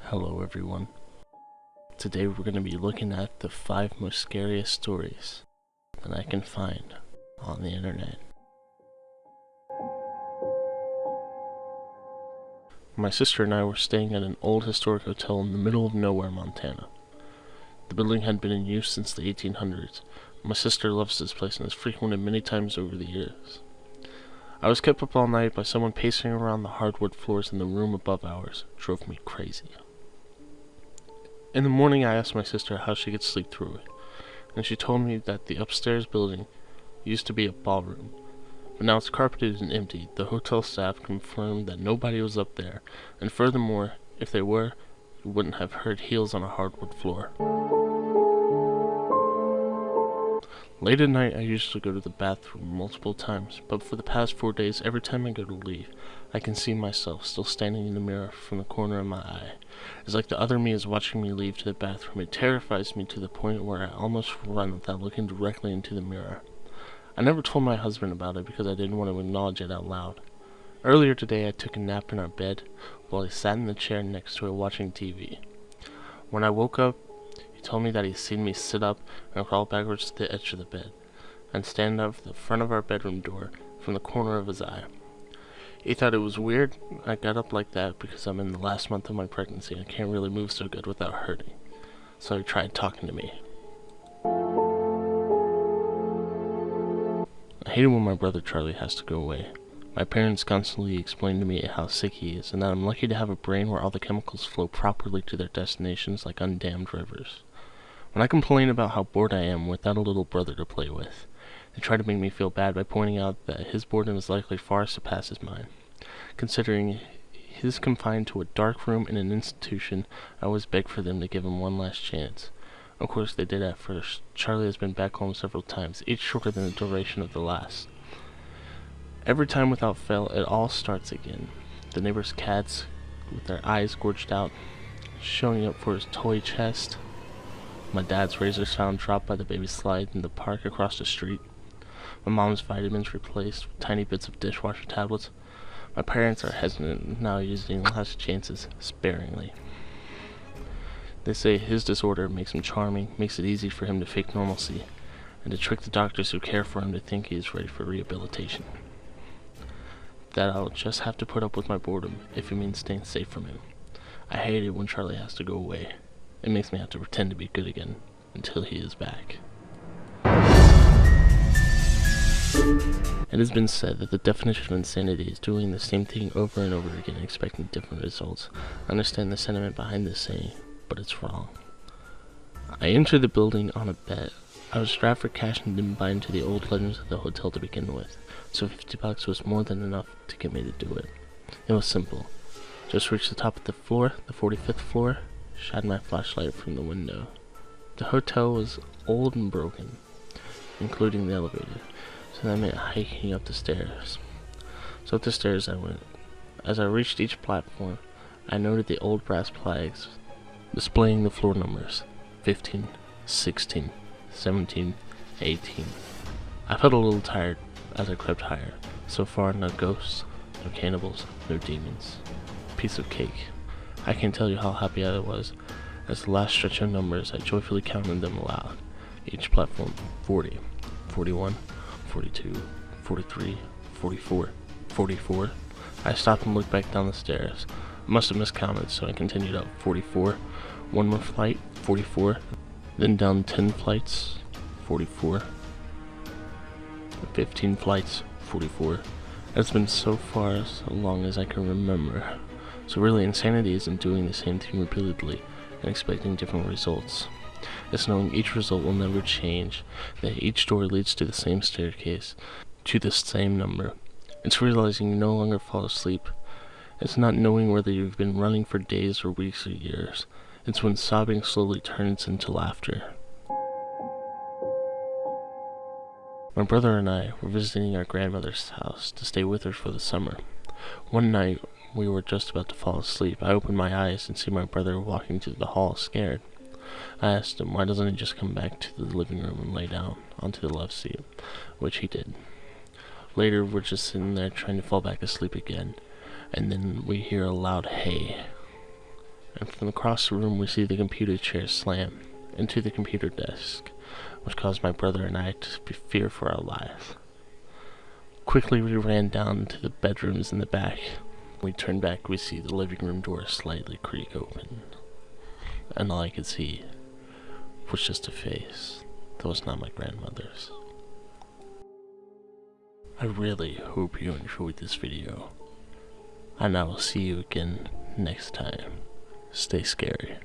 Hello everyone. Today we're going to be looking at the 5 most scariest stories that I can find on the internet. My sister and I were staying at an old historic hotel in the middle of nowhere, Montana. The building had been in use since the 1800s. My sister loves this place and has frequented many times over the years. I was kept up all night by someone pacing around the hardwood floors in the room above ours. It drove me crazy. In the morning I asked my sister how she could sleep through it, and she told me that the upstairs building used to be a ballroom, but now it's carpeted and empty. The hotel staff confirmed that nobody was up there, and furthermore, if they were, you wouldn't have heard heels on a hardwood floor. Late at night I usually go to the bathroom multiple times, but for the past 4 days, every time I go to leave, I can see myself still standing in the mirror from the corner of my eye. It's like the other me is watching me leave to the bathroom. It terrifies me to the point where I almost run without looking directly into the mirror. I never told my husband about it because I didn't want to acknowledge it out loud. Earlier today I took a nap in our bed while he sat in the chair next to it watching TV. When I woke up, he told me that he'd seen me sit up and crawl backwards to the edge of the bed and stand up the front of our bedroom door from the corner of his eye. He thought it was weird I got up like that because I'm in the last month of my pregnancy and can't really move so good without hurting. So he tried talking to me. I hate it when my brother Charlie has to go away. My parents constantly explain to me how sick he is and that I'm lucky to have a brain where all the chemicals flow properly to their destinations like undammed rivers. When I complain about how bored I am without a little brother to play with, they try to make me feel bad by pointing out that his boredom is likely far surpasses mine. Considering he's confined to a dark room in an institution, I always beg for them to give him one last chance. Of course they did at first. Charlie has been back home several times, each shorter than the duration of the last. Every time without fail, it all starts again. The neighbor's cats, with their eyes gorged out, showing up for his toy chest. My dad's razors found dropped by the baby slide in the park across the street. My mom's vitamins replaced with tiny bits of dishwasher tablets. My parents are hesitant now, using last chances sparingly. They say his disorder makes him charming, makes it easy for him to fake normalcy, and to trick the doctors who care for him to think he is ready for rehabilitation. That I'll just have to put up with my boredom if it means staying safe from him. I hate it when Charlie has to go away. It makes me have to pretend to be good again until he is back. It has been said that the definition of insanity is doing the same thing over and over again, expecting different results. I understand the sentiment behind this saying, but it's wrong. I entered the building on a bet. I was strapped for cash and didn't buy into the old legends of the hotel to begin with, so $50 was more than enough to get me to do it. It was simple. Just reach the top of the floor, the 45th floor, shine my flashlight from the window. The hotel was old and broken, including the elevator, so that meant hiking up the stairs. So up the stairs I went. As I reached each platform, I noted the old brass flags displaying the floor numbers: 15, 16, 17, 18. I felt a little tired as I crept higher. So far, no ghosts, no cannibals, no demons. Piece of cake. I can't tell you how happy I was. As the last stretch of numbers, I joyfully counted them aloud. Each platform: 40, 41, 42, 43, 44, 44. I stopped and looked back down the stairs. I must have miscounted, so I continued up. 44. One more flight, 44. Then down 10 flights, 44. 15 flights, 44. It's been so far so long as I can remember. So really, insanity isn't doing the same thing repeatedly and expecting different results. It's knowing each result will never change, that each door leads to the same staircase, to the same number. It's realizing you no longer fall asleep. It's not knowing whether you've been running for days or weeks or years. It's when sobbing slowly turns into laughter. My brother and I were visiting our grandmother's house to stay with her for the summer. One night, we were just about to fall asleep. I opened my eyes and see my brother walking to the hall, scared. I asked him why doesn't he just come back to the living room and lay down onto the love seat, which he did. Later, we're just sitting there trying to fall back asleep again, and then we hear a loud hey. and from across the room we see the computer chair slam into the computer desk, which caused my brother and I to fear for our lives. Quickly we ran down to the bedrooms in the back. When we turned back, we see the living room door slightly creak open, and all I could see was just a face that was not my grandmother's. I really hope you enjoyed this video, and I will see you again next time. Stay scary.